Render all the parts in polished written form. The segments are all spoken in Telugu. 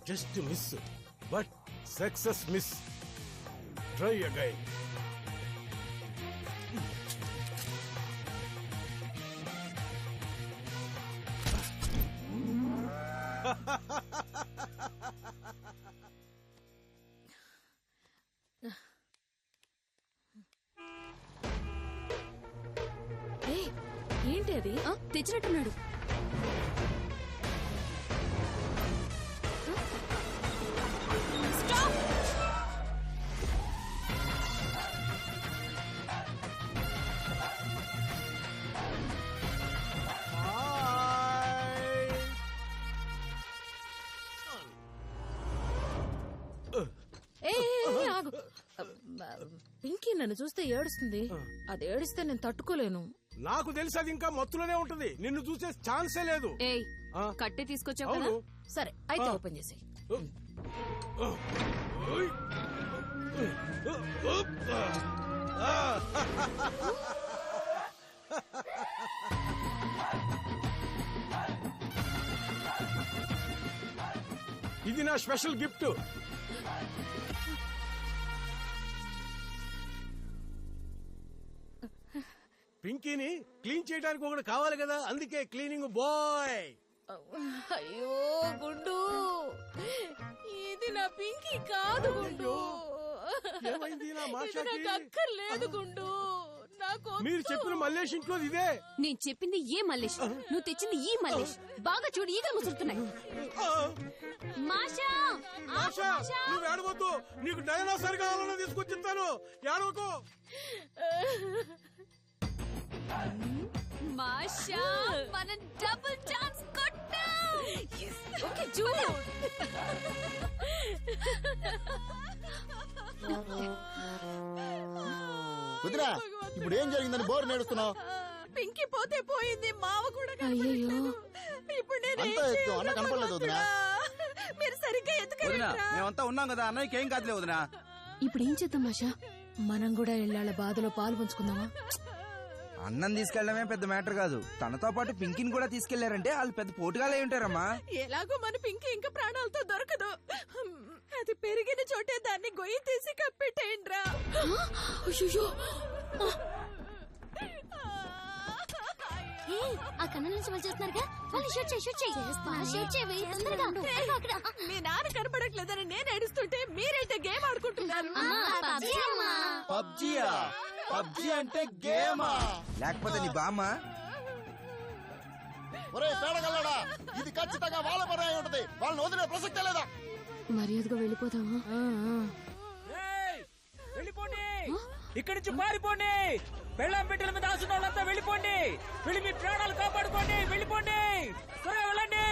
Just miss but success miss. Try again. ఏంటి అది? తెచ్చినట్టున్నాడు. ఆగు. పింకీ నన్ను చూస్తే ఏడుస్తుంది. అది ఏడిస్తే నేను తట్టుకోలేను. నాకు తెలిసి అది ఇంకా మత్తులోనే ఉంటుంది. నిన్ను చూసే ఛాన్సే లేదు. ఏయ్, కట్టి తీసుకొచ్చావు కదా? సరే అయితే ఓపెన్ చేసి. ఇది నా స్పెషల్ గిఫ్ట్. పింకీని క్లీన్ చేయడానికి ఒకటి కావాలి కదా, అందుకే క్లీనింగ్ బాయ్. అయ్యో గుండు, ఇది నా పింకీ కాదు గుండు. ఏమైంది నా మాషాకి? అక్కర్లేదు గుండు, నాకు. మీరు చెప్పిన మల్లేష్ ఇంట్లో ఇదే. నేను చెప్పింది ఏ మల్లేష్, నువ్వు తెచ్చింది ఈ మల్లేష్. బాగా చూడు, ఈగలు ముసురుతున్నాయి. మాషా, మాషా, నువ్వు ఏడవద్దు. నీకు డైనోసార్ కావాలని తీసుకొచ్చిస్తాను. ఏడవకు. మాషా, మనం డబుల్ ఛాన్స్ కొట్టాం. ఓకే చూడు. వదినా, ఇప్పుడు ఏం జరిగిందని బోర్ నేడుస్తున్నావు? పింకీ పోతే పోయింది, మావ కూడా అయ్యో, ఇప్పుడు నేను అంతా ఎత్తు, అన్న కనపడలేదు వదినా. మీరు సరిగ్గా వదినా, మేమంతా ఉన్నాం కదా, అన్నయ్యకి ఏం కాదులే వదినా. ఇప్పుడు ఏం చేద్దాం మాషా? మనం కూడా ఇళ్ళ బాధలో పాలు పంచుకుందామా? అన్నం తీసుకెళ్లడమే పెద్ద మ్యాటర్ కాదు, తనతో పాటు పింకిని కూడా తీసుకెళ్లారంటే వాళ్ళు పెద్ద పోటుగాలే ఉంటారమ్మా. ఎలాగో మన పింకీ ఇంకా ప్రాణాలతో దొరకదు. అది పెరిగిన చోటే దాన్ని గొయ్యి తీసి కప్పెట్టేయండిరా. ఆ కన్నుల నుంచి వాళ్ళు చూస్తున్నారుగా, వాళ్ళు షూట్ చేయి తొందరగా. మీ నాన్న కనపడట్లేదని నేను ఏడుస్తుంటే మీరైతే గేమ్ ఆడుకుంటున్నారు. పబ్జీయా? పబ్జీ అంటే గేమా? లేకపోతే నీ బామ్మ. ఒరే పేడగలడా, ఇది ఖచ్చితంగా వాళ్ళ పని అయి ఉంటది. వాళ్ళని వదిలే ప్రసక్తే లేదా? మర్యాదగా వెళ్ళిపోదామా? వెళ్ళిపోండి, ఇక్కడి నుంచి పారిపోండి. పెళ్ళాం బిడ్డల మీద ఆశ వాళ్ళంతా వెళ్ళిపోండి. వెళ్ళి మీ ప్రాణాలు కాపాడుకోండి. వెళ్ళిపోండి, త్వరగా వెళ్ళండి.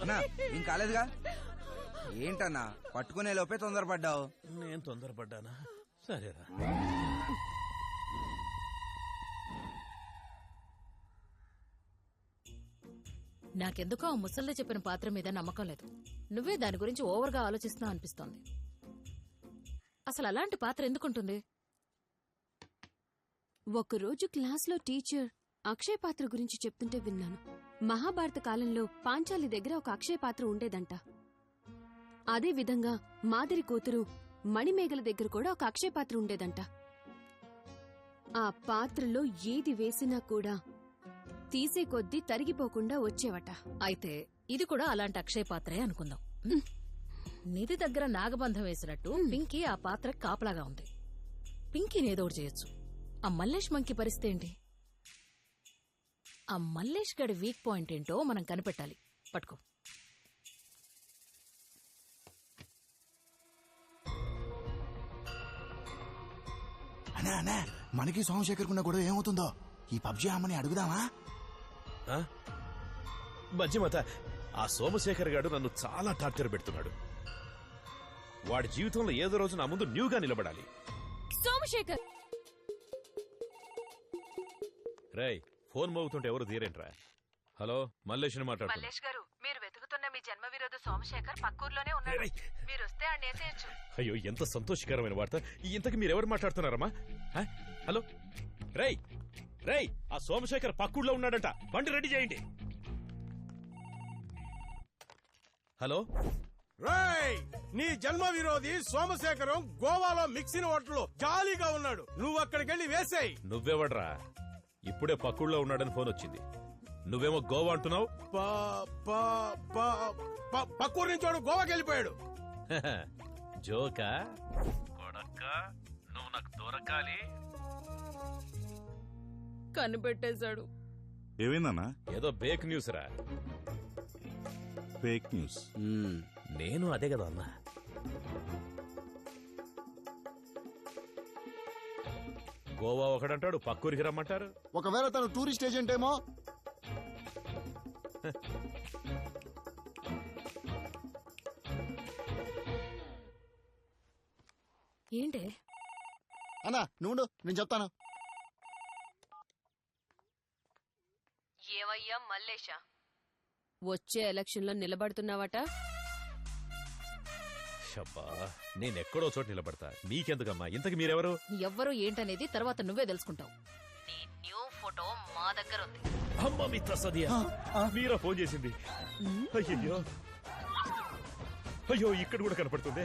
అన్నా, ఏం కాలేదుగా? ఏంటన్నా పట్టుకునే లోపే తొందరపడ్డావు? నేను తొందరపడ్డానా? సరేరా. నాకెందుకో ఆ ముసల్లా చెప్పిన పాత్ర మీద నమ్మకం లేదు. నువ్వే దాని గురించి ఓవర్గా ఆలోచిస్తున్నావు అనిపిస్తోంది. అసలు అలాంటి పాత్ర ఎందుకుంటుంది? ఒకరోజు క్లాస్లో టీచర్ అక్షయ పాత్ర గురించి చెప్తుంటే విన్నాను. మహాభారత కాలంలో పాంచాలి దగ్గర ఒక అక్షయ పాత్ర ఉండేదంట. అదే విధంగా మాదిరి కూతురు మణిమేగల దగ్గర కూడా ఒక అక్షయ పాత్ర ఉండేదంట. ఆ పాత్రలో ఏది వేసినా కూడా తీసే కొద్దీ తరిగిపోకుండా వచ్చేవట. అయితే ఇది కూడా అలాంటి అక్షయ పాత్రే అనుకుందాం. నిధి దగ్గర నాగబంధం వేసినట్టు పింకీ ఆ పాత్ర కాపలాగా ఉంది. పింకీని ఏదో ఒకటి చేయొచ్చు. ఆ మల్లేష్ మంకి పరిస్థితి ఏంటి? ఆ మల్లేష్ గడి వీక్ పాయింట్ ఏంటో మనం కనిపెట్టాలి. పట్టుకో. అన్నా, మనకి సోమశేఖర్ కున్న గొడవ ఏమవుతుందో ఈ పబ్జీ అమ్మని అడుగుదామా? మధ్యమత, ఆ సోమశేఖర్ గారు నన్ను చాలా టార్చర్ పెడుతున్నాడు. వాడి జీవితంలో ఏదో రోజు నా ముందు న్యూగా నిలబడాలి. సోమశేఖర్ రేయ్, ఫోన్ మోగుతుంటే ఎవరు తీరేంట్రా? హలో, మల్లేష్ని మాట్లాడుతున్నా. మల్లేష్ గారు, మీరు వెతుకుతున్న మీ జన్మ విరోధి సోమశేఖర్ పక్కూర్లోనే ఉన్నాడు. మీరు వస్తే ఆ నేసేయచ్చు. అయ్యో, ఎంత సంతోషకరమైన వార్త. ఇంతకు మీరెవరు మాట్లాడుతున్నారమ్మా? హలో, రేయ్ రేయ్, ఆ సోమశేఖర్ పక్కూర్లో ఉన్నాడంట. బండి రెడీ చేయండి. హలో, రేయ్, నీ జన్మ విరోధి సోమశేఖరం గోవాలో మిక్సిన్ హోటల్లో జాలీగా ఉన్నాడు. నువ్వు అక్కడికి వెళ్ళి వేసేయ్. నువ్వెవడ్రా? ఇప్పుడే పక్కూర్లో ఉన్నాడని ఫోన్ వచ్చింది. నువ్వేమో గోవా అంటున్నావు. పక్కూరు నుంచి వాడు గోవాకి వెళ్ళిపోయాడు. జోకా కొడక్క, నువ్వు నాకు దొరకాలి. కనిపెట్టేశాడు. ఏమైందన్నా? ఏదో బేక్ న్యూస్ రా. Fake news. నేను అదే కదా అన్నా. గోవా ఒకడంటాడు, పక్కూరికి రమ్మంటారు. ఒకవేళ తను టూరిస్ట్ ఏజెంట్ ఏమో. ఏంటే అన్నా నువ్వు, నేను చెప్తాను. ఏవయ్యా మల్లేషా, వచ్చే ఎలక్షన్ లో నిలబడుతున్నావట. షబ్బా, నేనెక్కడో చోట నిలబడతా. నీకెందుకమ్మా? ఇంతకు మీరెవరు? ఎవ్వరు ఏంటనేది తర్వాత నువ్వే తెలుసుకుంటావు. నీ న్యూ ఫోటో మా దగ్గర ఉంది. అమ్మ మిత్ర సదియా, మీరా ఫోన్ చేసింది? అయ్యో అయ్యో, ఇక్కడ కూడా కనపడుతుంది.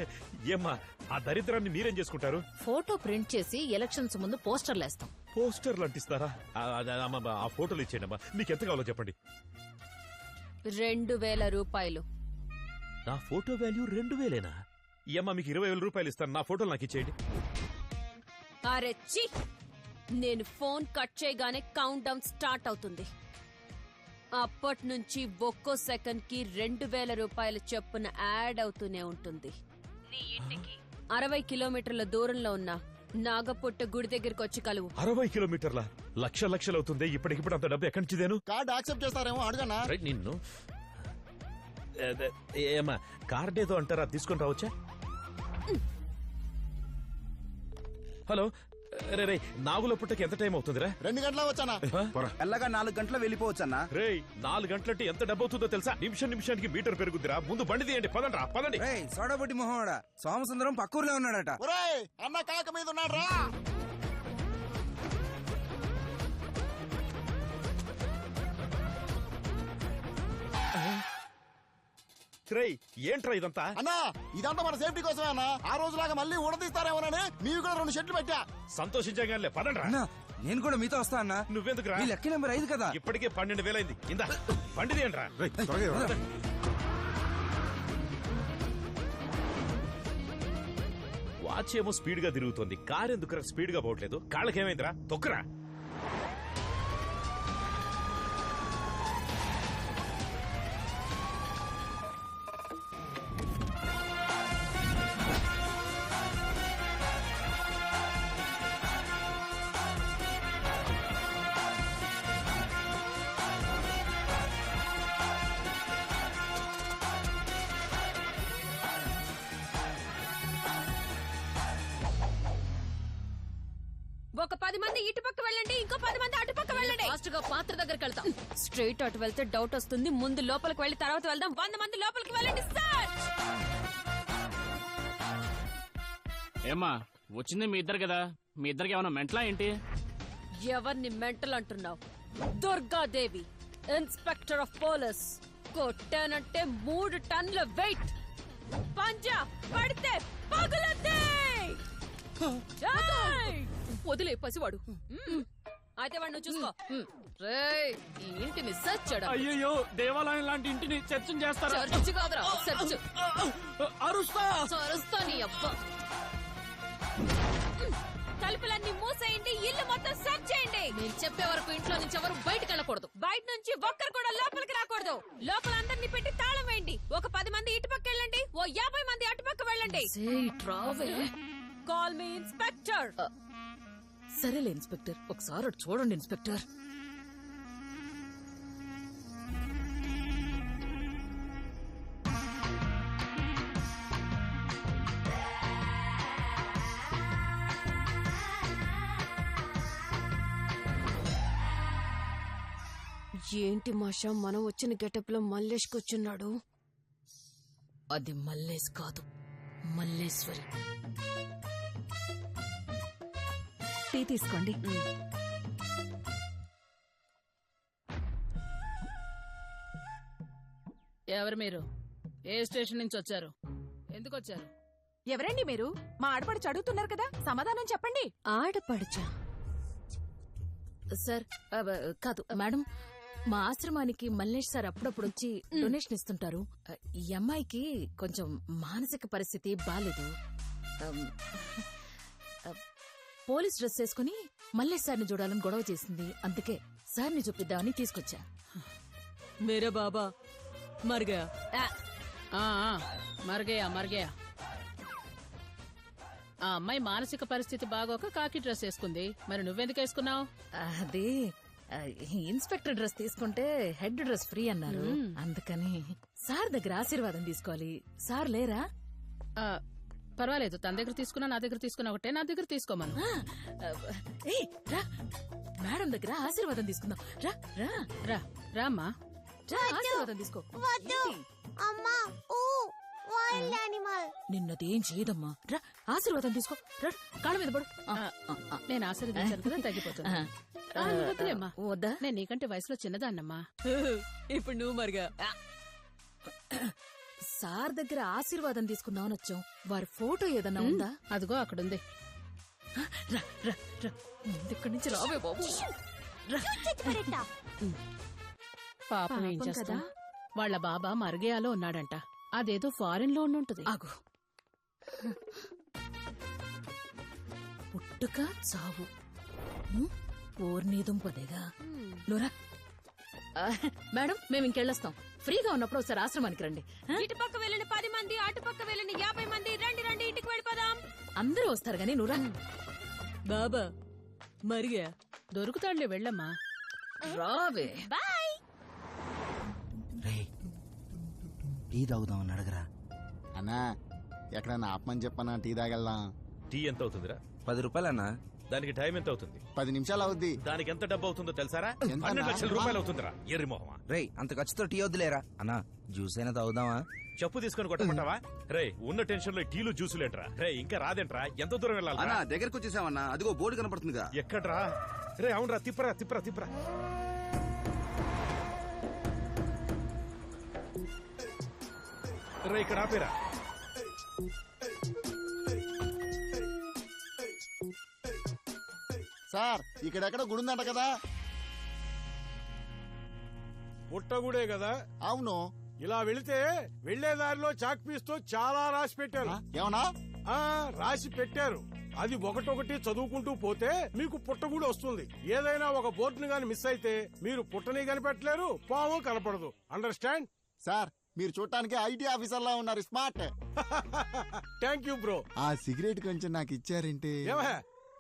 ఏమ్మా, ఆ దరిద్రాన్ని మీరేం చేసుకుంటారు? ఫోటో ప్రింట్ చేసి ఎలక్షన్స్ ముందు పోస్టర్లు వేస్తాం. పోస్టర్లు అంటిస్తారా? ఆ ఫోటోలు ఇచ్చేయండి అమ్మా. మీకు ఎంత కావాలో చెప్పండి. 2000 రూపాయలు. నా ఫోటో వాల్యూ 2000ఏనా? ఈ అమ్మ, మీకు 20,000 రూపాయలు ఇస్తాను. నా ఫోటోలు నాకు ఇచ్చేయండి. అరే చి, నేను ఫోన్ కట్ చేయగానే కౌంట్ డౌన్ స్టార్ట్ అవుతుంది. అప్పటి నుంచి ఒక్కో సెకండ్ కి 2000 రూపాయల చొప్పున యాడ్ అవుతూనే ఉంటుంది. నీ ఇంటికి 60 కిలోమీటర్ల దూరంలో ఉన్న నాగపుట్ట గుడి దగ్గరికి వచ్చి కలువు. 60 కిలోమీటర్ల లక్షలు అవుతుంది. ఇప్పటికిప్పుడు అంత డబ్బు ఎక్కడి నుంచిదేను? కార్డు యాక్సెప్ట్ చేస్తారేమో అడగనా? నిన్ను ఏమా, కార్డ్ ఏదో అంటారా? తీసుకొని రావచ్చా? హలో, రే రే, నాగుల పుట్టకి ఎంత టైం అవుతుందిరా? 2 గంటల వచ్చానా? ఎల్లగా 4 గంటలు వెళ్ళిపోవచ్చన్నా. రే, 4 గంటలంటే ఎంత డబ్బు అవుతుందో తెలుసా? నిమిషానికి మీటర్ పెరుగుద్దిరా. ముందు బండి తీయండి. పదండ్రా, పదండి. సోడాబుట్టి మొహోడా, సోమసుందరం పక్కూర్లో ఉన్నాడట. ఒరేయ్, అన్న కాక మీద ఉన్నాడు రా. రేయ్, ఏంట్రా ఇదంతా? అన్నా, ఇదంతా మన సేఫ్టీ కోసమే అన్నా. ఆ రోజులాగా మళ్ళీ ఊడదీస్తారేమోనని నీవు కూడా 2 షెట్లు పెట్టా. సంతోషించగానే పదండ్రా. అన్నా, నేను కూడా మీతో వస్తా అన్నా. నువ్వెందుకురా? మీ లక్కీ నెంబర్ 5 కదా. ఇప్పటికే 12,000 అయింది. ఇందా బండి తీయండ్రా. వాచ్ ఏమో స్పీడ్ గా తిరుగుతుంది. కార్ ఎందుకు స్పీడ్ గా పోవట్లేదు? కాళ్ళకేమైందిరా? తొక్కరా. ఒక 10 మంది ఇటుపక్క వెళ్ళండి, ఇంకో 10 మంది అటుపక్క వెళ్ళండి. ఫాస్ట్ గా పాత్ర దగ్గరికి వెళ్తాం. స్ట్రైట్ అటు వెళ్తే డౌట్ వస్తుంది. ముందు లోపలికి వెళ్ళి తర్వాత వెళ్దాం. 100 మంది లోపలికి వెళ్ళండి. సర్చ్. ఏమ్మా, వచ్చింది మీ ఇద్దరు కదా. మీ ఇద్దరికి ఏమైనా మెంటలా ఏంటి? ఎవరిని మెంటల్ అంటున్నావు? Durgadevi, inspector of police. కొట్టానంటే 3 టన్నుల వెయిట్. పంజా పడితే పగులుద్ది. వదిలే పసివాడు. అయితే వాడు నువ్వు చూసుకో. రేయ్, ఈ ఇంటిని సెర్చ్ చేయడం. అయ్యో, దేవాలయం లాంటి ఇంటిని చర్చం చేస్తారా? చర్చ్ కాదురా, సెర్చ్. అరుస్తా అరుస్తా నీ అబ్బా. తలుపులన్నీ మూసేయండి. ఇల్లు మొత్తం సెర్చ్ చేయండి. నేను చెప్పే వరకు ఇంట్లో నుంచి ఎవరు బయటకు వెళ్ళకూడదు. బయట నుంచి ఒక్కరు కూడా లోపలికి రాకూడదు. లోపల అందరినీ పెట్టి తాళం వేయండి. ఒక 10 మంది ఇటుపక్క వెళ్ళండి, ఓ 50 మంది అటుపక్క వెళ్ళండి. రావే. Call me inspector. సరేలే ఇన్స్పెక్టర్, ఒకసారి అటు చూడండి ఇన్స్పెక్టర్. ఏంటి మాషా మనం వచ్చిన గెటప్ లో మల్లేష్కొచ్చున్నాడు? అది మల్లేష్ కాదు, మల్లేశ్వరి. టీ తీసుకోండి. ఎవరు మీరు? ఏ స్టేషన్ నుంచి వచ్చారు? ఎందుకు వచ్చారు? ఎవరండి మీరు? మా ఆడపడి చదువుతున్నారు కదా, సమాధానం చెప్పండి. ఆడపడుచా? సార్ కాదు మేడం, మా ఆశ్రమానికి మల్లేష్ సార్ అప్పుడప్పుడు వచ్చి డొనేషన్ ఇస్తుంటారు. ఈ అమ్మాయికి కొంచెం మానసిక పరిస్థితి బాలేదు. పోలీస్ డ్రెస్ వేసుకుని మల్లేష్ సార్ని చూడాలని గొడవ చేసింది. అందుకే సార్ని చూపిద్దామని తీసుకొచ్చా. మేరా బాబా మర్గా మర్గయా. ఆ అమ్మాయి మానసిక పరిస్థితి బాగోక కాకి డ్రెస్ వేసుకుంది. మరి నువ్వెందుకు వేసుకున్నావు? అది ఇన్స్పెక్టర్ డ్రెస్ తీసుకుంటే హెడ్ డ్రెస్ ఫ్రీ అన్నారు. అందుకని సార్ దగ్గర ఆశీర్వాదం తీసుకోవాలి. సార్ లేరా? పర్వాలేదు, తన దగ్గర తీసుకున్నా నా దగ్గర తీసుకున్నా ఒకటే. నా దగ్గర తీసుకోమను. మేడం దగ్గర ఆశీర్వాదం తీసుకుందాం. రా రా రా రామ్మా, ఆశీర్వాదం తీసుకో. నిన్నదేం చేయదమ్మా. రా ఆశీర్వాదం తీసుకో. రా కాళ్ళ మీద పడు. నేను ఆశీర్వదించాను కదా, తగ్గిపోతున్నా. వద్దా? నేను నీకంటే వయసులో చిన్నదాన్నమ్మా. ఇప్పుడు నువ్వు మర్గా. సార్ దగ్గర ఆశీర్వాదం తీసుకుందామని వచ్చాం. వారి ఫోటో ఏదన్నా ఉందా? అదిగో అక్కడుంది. రా రా రా, ఇక్కడి నుంచి రావే బాబు. పాపం ఏం చేస్తా, వాళ్ళ బాబా మర్గయాలో ఉన్నాడంట. అదేదో ఫారెన్ లో ఉండుంటది. ఆగు. పుట్టుక చావు ఓర్నీదుంపదేగా. లోరా మేడం, మేము ఇంకెళ్ళొస్తాం. ఫ్రీగా ఉన్నప్పుడు ఒకసారి ఆశ్రమానికి రండి. ఇటుపక్క వెళ్ళిన 10 మంది, అటుపక్క వెళ్ళిన 50 మంది. రండి రండి, ఇంటికి వెళ్ళిపోదాం. అందరూ వస్తారు గానీ నువ్వు రా. బాబా మర్గా. దొరుకుతాడులే, వెళ్ళమ్మా. రావే. బాయ్. టీ తాగుదామని అడగరా. అన్నా ఎక్కడన్నా ఆపమని చెప్పనా, టీ తాగెళ్దాం. టీ ఎంత అవుతుందిరా? 10 రూపాయలన్నా. దానికి టైం ఎంత అవుతుంది? 10 నిమిషాలు అవుద్ది. దానికి ఎంత డబ్బు అవుతుందో తెలుసారా? ఎంత? 12 లక్షల రూపాయలు అవుతుందిరా. ఎర్రి మొహమా. రేయ్, అంత ఖర్చుతో టీ వద్దులేరా. అన్నా జ్యూస్ అయినా తాగుదామా? చెప్పు తీసుకొని కొట్టమంటావా? రే, ఉన్న టెన్షన్ లో టీలు జ్యూసులేంట్రా? రే, ఇంకా రాదేంట్రా? ఎంత దూరం వెళ్ళాలి? అన్నా దగ్గరకు వచ్చేసామన్నా, అదిగో బోర్డు కనపడుతుందిగా. ఎక్కడ్రా? రే అవునరా, తిప్పరా తిప్పరా తిప్పరా. రే, ఇక్కడ ఆపేరా. సార్ ఇక్కడెక్కడ గుడి ఉందంట కదా. పుట్టగుడే కదా? అవును. ఇలా వెళితే వెళ్లే దారిలో చాక్ పీస్ తో చాలా రాసి పెట్టారు. ఏమన్నా? రాసి పెట్టారు. అది ఒకటొకటి చదువుకుంటూ పోతే మీకు పుట్టగుడి వస్తుంది. ఏదైనా ఒక బోర్డుని గాని మిస్ అయితే మీరు పుట్టని కనిపెట్టలేరు, పాము కనపడదు. అండర్స్టాండ్? సార్ మీరు చూడటానికి ఐటీ ఆఫీసర్ లా ఉన్నారు. స్మార్ట్. Thank you bro. ఆ సిగరెట్ కొంచెం నాకు ఇచ్చారంటే.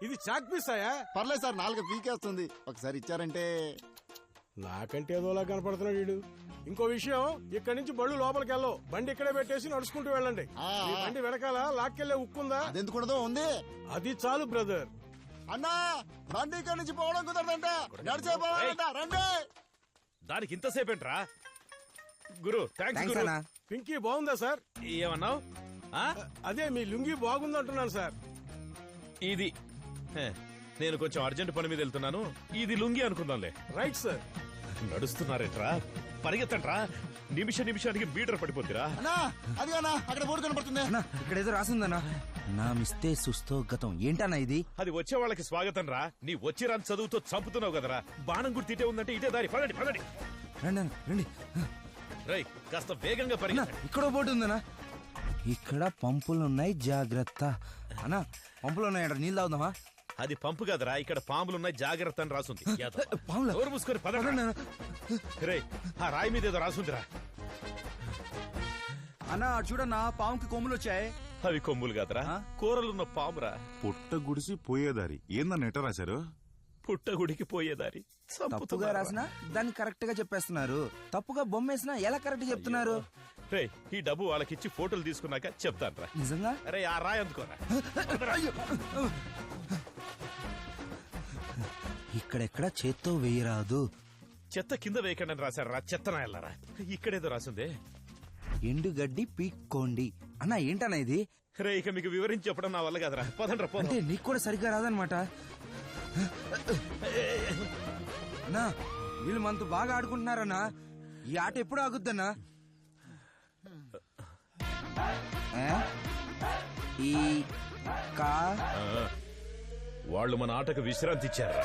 ఇది చాక్ పీస్ అయ్యా? పర్లేదు సార్, 4 పీకేస్తుంది. ఒకసారి ఇచ్చారంటే. నాకంటే ఏదోలా కనపడుతున్నాడు వీడు. ఇంకో విషయం, ఇక్కడి నుంచి బళ్ళు లోపలికి వెళ్ళవు. బండి ఇక్కడే పెట్టేసి నడుచుకుంటూ వెళ్ళండి. ఈ బండి వెనకాల లాక్కెళ్లే ఉక్కుందా? అదెందుకుండదో ఉంది. అది చాలు బ్రదర్. అన్నా బండి ఇక్కడి నుంచి పోవడం కుదరదంట, నడిచే పోవాలంట. రండి. దానికి ఇంతసేపేంట్రా? గురు థ్యాంక్స్ థాంక్స్ గురు. అన్నా. పింకీ బాగుందా సార్? ఏమన్నావు? అదే మీ లుంగీ బాగుందంటున్నాను సార్. ఇది నేను కొంచెం అర్జెంట్ పని మీద వెళ్తున్నాను. ఇది లుంగి అనుకుందాంలే. Right sir. నడుస్తున్నారేట్రా? పరిగెత్తంట్రా. నిమిషానికి మీటర్ పడిపోద్దిరా. అన్నా అది అన్నా, అక్కడ బోర్డు కనపడుతుంది. అన్నా ఇక్కడ ఏదో రాసిందన్నా. నా మిస్తే సుస్తో గతం. ఏంటన్నా ఇది? అది వచ్చే వాళ్ళకి స్వాగతం రా. నీ వచ్చి రాని చదువుతో చంపుతున్నావు కదరా. బాణం గుర్తు ఇటే ఉందంటే ఇటే దారి. పదండి పదండి. రండి అన్న, రండి. రై, కాస్త వేగంగా అన్నా, పరిగెత్తండి. ఇక్కడ బోర్డు ఉందన్నా. ఇక్కడ పంపులున్నాయి, జాగ్రత్త. అన్నా పంపులు ఉన్నాయంట, నీళ్ళు తాగుదామా? అది పంపు కదరా, ఇక్కడ పాములున్నాయి, జాగ్రత్త అని రాసుంది. పాములా? నోరు మూసుకొని పదండి. రే, ఆ రాయి మీద ఏదో రాసుందిరా. అన్నా చూడన్నా, పాముకి కొమ్ములు వచ్చాయి. అవి కొమ్ములు కాదరా, కూరలున్న పామురా. పుట్ట గుడిసి పోయేదారి ఏందన్న ఎట్ట రాశారు? పుట్టగుడికి పోయేదారి. తప్పుగా రాసినా దాన్ని కరెక్ట్ గా చెప్పేస్తున్నారు. తప్పుగా బొమ్మేసినా ఎలా కరెక్ట్ చెప్తున్నారు? రే, ఈ డబ్బు వాళ్ళకిచ్చి ఫోటోలు తీసుకున్నాక చెప్తాను రా. నిజంగా? అరే, ఆ రాయి అందుకోరా. ఇక్కడెక్కడ చేత్తో వేయరాదు. చెత్త కింద వేయకండి అని రాశారా చెత్త నాయల్లారా. ఇక్కడేదో రాసిందే, ఎండుగడ్డి పీక్కోండి. అన్నా ఏంటన్నా ఇది? రే ఇక మీకు వివరించి చెప్పడం నా వల్ల కదరా. పదండ్రా అంటే పోదాం. నీకు కూడా సరిగ్గా రాదనమాట. అన్నా వీళ్ళు మనతో బాగా ఆడుకుంటున్నారన్నా. ఈ ఆట ఎప్పుడు ఆగుద్దన్నా? ఈ కా వాళ్ళు మన ఆటకు విశ్రాంతి ఇచ్చారా.